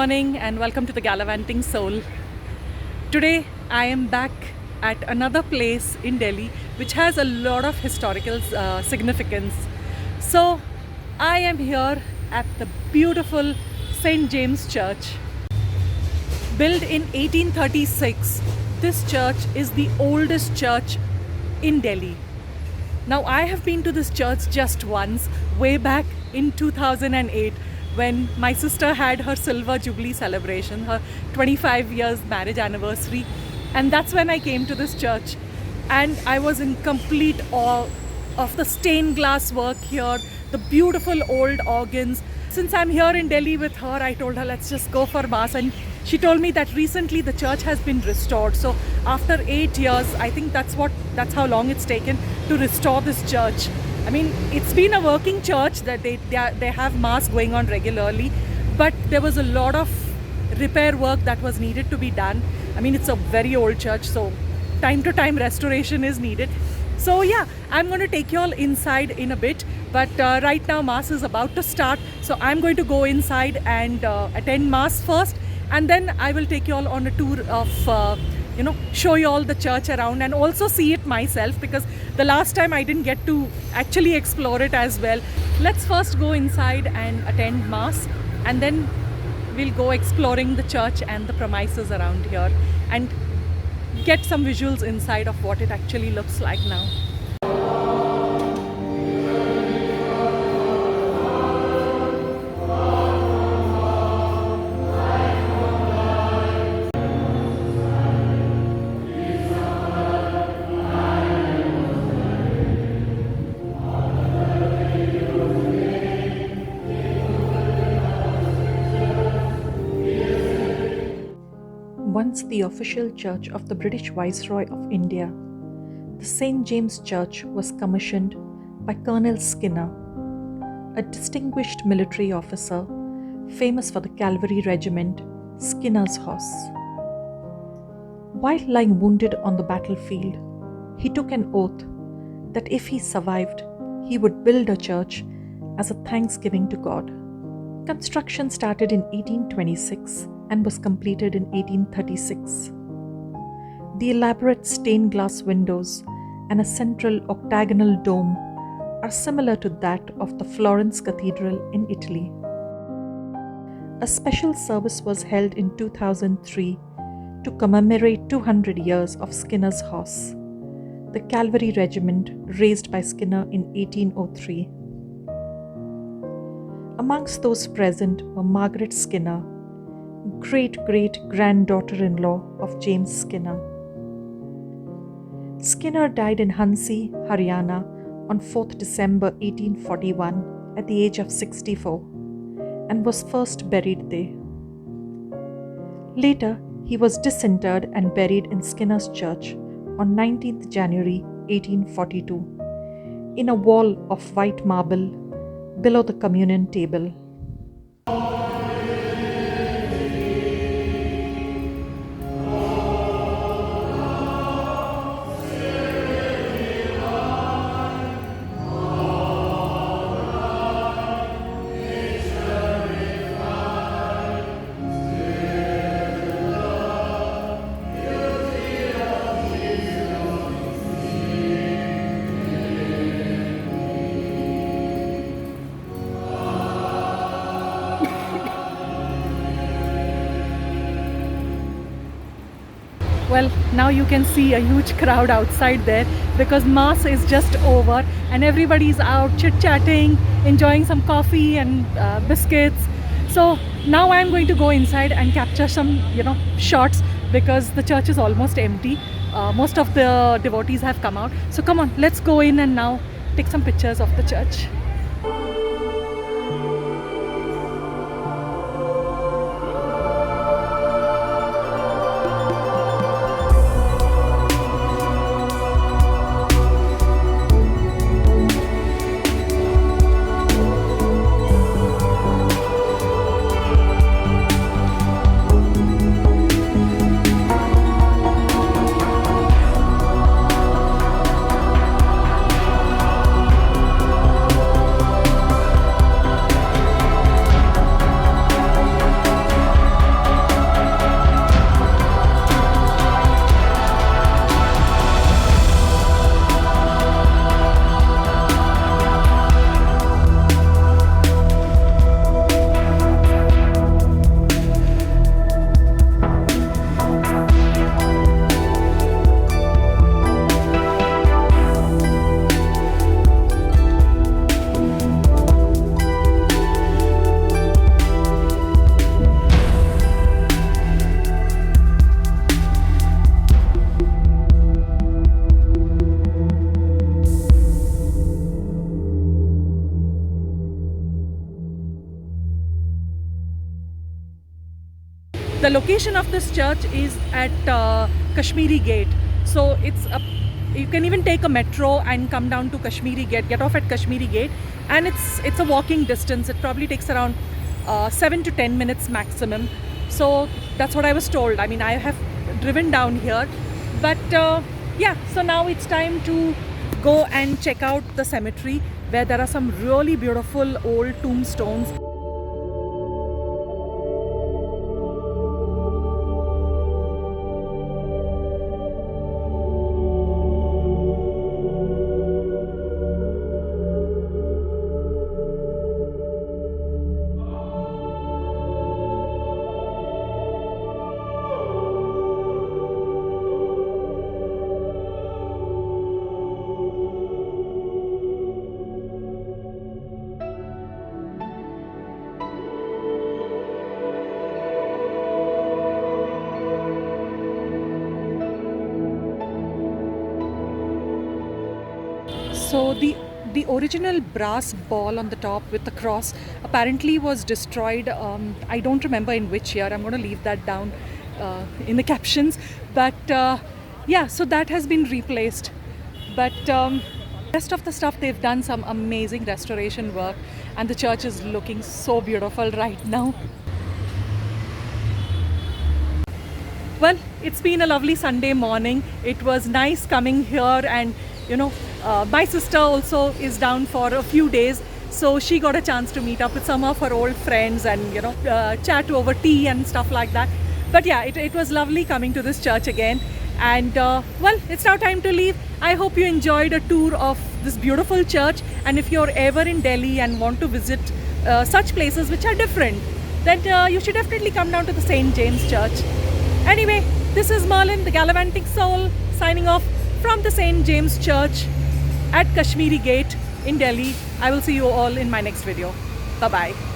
morning and welcome to the Gallivanting Soul. Today I am back at another place in Delhi which has a lot of historical significance. So I am here at the beautiful St. James Church. Built in 1836, this church is the oldest church in Delhi. Now I have been to this church just once, way back in 2008 when my sister had her silver jubilee celebration, her 25 years marriage anniversary, and that's when I came to this church and I was in complete awe of the stained glass work here, the beautiful old organs. Since I'm here in Delhi with her, I told her let's just go for mass, and she told me that recently the church has been restored. So after 8 years, I think that's how long it's taken to restore this church. I mean, it's been a working church that they have mass going on regularly, but there was a lot of repair work that was needed to be done. I mean, it's a very old church, so time to time restoration is needed. So yeah, I'm going to take you all inside in a bit, but right now mass is about to start, so I'm going to go inside and attend mass first, and then I will take you all on a tour of show you all the church around and also see it myself, because the last time I didn't get to actually explore it as well. Let's first go inside and attend mass, and then we'll go exploring the church and the premises around here and get some visuals inside of what it actually looks like now. Once the official church of the British Viceroy of India, the St. James Church was commissioned by Colonel Skinner, a distinguished military officer famous for the cavalry regiment Skinner's Horse. While lying wounded on the battlefield, he took an oath that if he survived, he would build a church as a thanksgiving to God. Construction started in 1826 and was completed in 1836. The elaborate stained glass windows and a central octagonal dome are similar to that of the Florence Cathedral in Italy. A special service was held in 2003 to commemorate 200 years of Skinner's Horse, the cavalry regiment raised by Skinner in 1803. Amongst those present were Margaret Skinner, great-great-granddaughter-in-law of James Skinner. Skinner died in Hansi, Haryana on 4th December 1841 at the age of 64 and was first buried there. Later, he was disinterred and buried in Skinner's Church on 19th January 1842 in a wall of white marble below the communion table. Well, now you can see a huge crowd outside there because mass is just over and everybody's out chit-chatting, enjoying some coffee and biscuits. So now I'm going to go inside and capture some, shots because the church is almost empty. Most of the devotees have come out. So come on, let's go in and now take some pictures of the church. location of this church is at Kashmiri Gate. So you can even take a metro and come down to Kashmiri Gate, get off at Kashmiri Gate, and it's a walking distance. It probably takes around 7 to 10 minutes maximum. So that's what I was told. I mean, I have driven down here, but yeah, so now it's time to go and check out the cemetery, where there are some really beautiful old tombstones. So the original brass ball on the top with the cross apparently was destroyed. I don't remember in which year. I'm going to leave that down in the captions. But yeah, so that has been replaced. But rest of the stuff, they've done some amazing restoration work, and the church is looking so beautiful right now. Well, it's been a lovely Sunday morning. It was nice coming here, and my sister also is down for a few days, so she got a chance to meet up with some of her old friends and chat over tea and stuff like that. But yeah, it was lovely coming to this church again. And well, it's now time to leave. I hope you enjoyed a tour of this beautiful church, and if you're ever in Delhi and want to visit such places which are different, then you should definitely come down to the St. James Church. Anyway, this is Merlin, the Gallivanting Soul, signing off from the St. James Church at Kashmiri Gate in Delhi. I will see you all in my next video. Bye-bye.